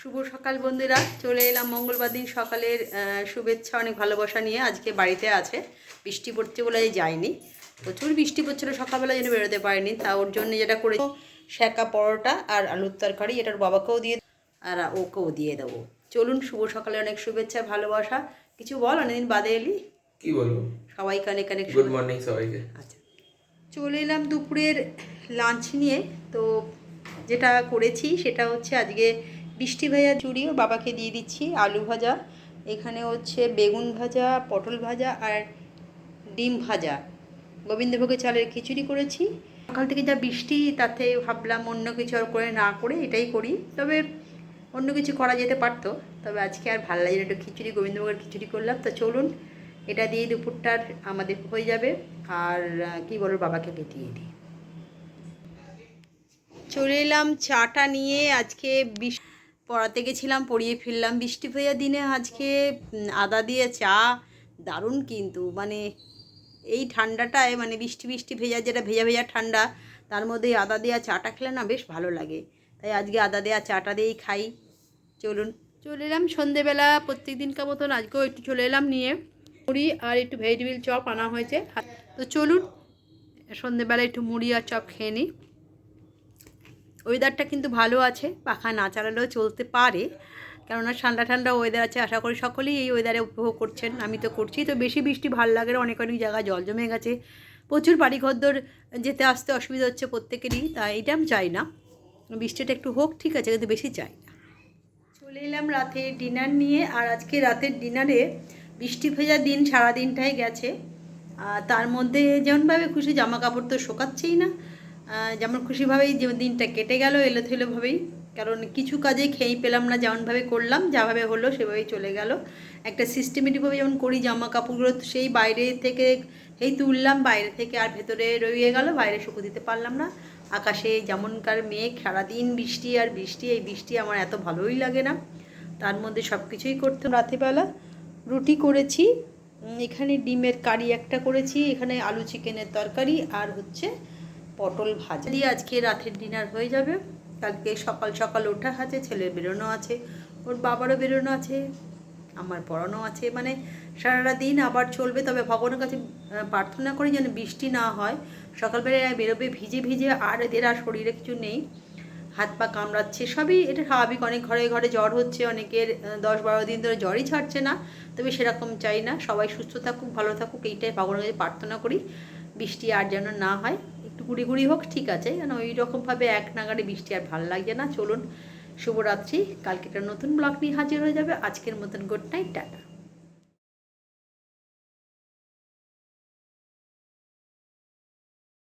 শুভ সকাল বন্ধুরা, চলে এলাম মঙ্গলবার দিন সকালের শুভেচ্ছা অনেক ভালোবাসা নিয়ে। আজকে বাড়িতে আছে, বৃষ্টি পড়ছে বলে যায়নি। প্রচুর বৃষ্টি পড়ছিল সকালবেলা, যেন বেরোতে পারিনি। তা ওর জন্য যেটা করে সেঁকা পরোটা আর আলুর তরকারি, এটার বাবাকেও দিয়ে আর ওকেও দিয়ে দেবো। চলুন, শুভ সকালে অনেক শুভেচ্ছা ভালোবাসা। কিছু বল, অনেকদিন বাদে এলি। কি বলবো? সবাইকে অনেক অনেক গুড মর্নিং সবাইকে। আচ্ছা, চলে এলাম দুপুরের লাঞ্চ নিয়ে। তো যেটা করেছি সেটা হচ্ছে আজকে বৃষ্টি ভাজা চুড়ি ওর বাবাকে দিয়ে দিচ্ছি, আলু ভাজা, এখানে হচ্ছে বেগুন ভাজা, পটল ভাজা আর ডিম ভাজা, গোবিন্দভোগের চালের খিচুড়ি করেছি। সকাল থেকে যা বৃষ্টি, তাতে ভাবলাম অন্য কিছু আর করে না করে এটাই করি। তবে অন্য কিছু করা যেতে পারতো, তবে আজকে আর ভালো লাগে না, একটু খিচুড়ি, গোবিন্দভোগের খিচুড়ি করলাম। তো চলুন, এটা দিয়ে দুপুরটার আমাদের হয়ে যাবে। আর কি বলবো, বাবাকে পেটিয়ে দিই। চলে এলাম চাটা নিয়ে। আজকে পড়াতে গেছিলাম, পড়িয়ে ফিরলাম বৃষ্টি ভেজা দিনে। আজকে আদা দিয়ে চা দারুণ, কিন্তু মানে এই ঠান্ডাটায়, মানে বৃষ্টি বৃষ্টি ভেজা, যেটা ভেজা ভেজা ঠান্ডা, তার মধ্যে আদা দেওয়া চাটা খেলে না বেশ ভালো লাগে। তাই আজকে আদা দেওয়া চাটা দিয়েই খাই। চলুন, চলে এলাম সন্ধেবেলা প্রত্যেক দিনকার মতন আজকেও একটু চলে এলাম নিয়ে। মুড়ি আর একটু ভেজিটেবিল চপ আনা হয়েছে। তো চলুন, সন্ধেবেলা একটু মুড়ি আর চপ খেয়ে নিই। ওয়েদারটা কিন্তু ভালো আছে, পাখা না চালালেও চলতে পারে, কেননা ঠান্ডা ঠান্ডা ওয়েদার আছে। আশা করি সকলেই এই ওয়েদারে উপভোগ করছেন, আমি তো করছি। তো বেশি বৃষ্টি ভালো লাগে না, অনেক অনেক জায়গায় জল জমে গেছে, প্রচুর বাড়িঘরদোর যেতে আসতে অসুবিধা হচ্ছে প্রত্যেকেরই। তাই এটা আমি চাই না, বৃষ্টিটা একটু হোক ঠিক আছে, কিন্তু বেশি চাই না। চলে এলাম রাতের ডিনার নিয়ে। আর আজকে রাতের ডিনারে বৃষ্টি ভেজা দিন, সারাদিনটাই গেছে। তার মধ্যে যেমনভাবে খুশি, জামা কাপড় তো শোকাচ্ছেই না, যেমন খুশিভাবেই যে দিনটা কেটে গেল এলোথেলোভাবেই। কারণ কিছু কাজে খেয়েই পেলাম না, যেমনভাবে করলাম, যাভাবে হলো সেভাবেই চলে গেল। একটা সিস্টেমেটিকভাবে যেমন করি জামা কাপড়গুলো, সেই বাইরে থেকে এই তুললাম, বাইরে থেকে আর ভেতরে রয়ে গেল, বাইরে শুকো দিতে পারলাম না। আকাশে যেমনকার মেঘ, সারাদিন বৃষ্টি আর বৃষ্টি। এই বৃষ্টি আমার এত ভালোই লাগে না, তার মধ্যে সব কিছুই করতে। রাতেরবেলা রুটি করেছি, এখানে ডিমের কারি একটা করেছি, এখানে আলু চিকেনের তরকারি, আর হচ্ছে পটল ভাজা দিয়ে আজকে রাতের ডিনার হয়ে যাবে। কালকে সকাল সকাল ওঠা আছে, ছেলের বেরোনো আছে, ওর বাবারও বেরোনো আছে, আমার পড়ানো আছে, মানে সারাটা দিন আবার চলবে। তবে ভগবানের কাছে প্রার্থনা করি যেন বৃষ্টি না হয়। সকালবেলায় বেরোবে ভিজে ভিজে, আর এদের আর শরীরে কিছু নেই, হাত পা কামড়াচ্ছে, সবই এটা স্বাভাবিক। অনেক ঘরে ঘরে জ্বর হচ্ছে, অনেকের 10-12 দিন ধরে জ্বরই ছাড়ছে না। তবে সেরকম চাই না, সবাই সুস্থ থাকুক, ভালো থাকুক, এইটাই ভগবানের কাছে প্রার্থনা করি। বৃষ্টি আর যেন না হয়, একটু গুড়ি গুড়ি হোক ঠিক আছে, যেন ওই রকমভাবে এক নাগাড়ে বৃষ্টি আর ভালো লাগছে না। চলুন, শুভরাত্রি। কালকে একটা নতুন ব্লগ নিয়ে হাজির হয়ে যাবে। আজকের মতন গুড নাইট, টাটা।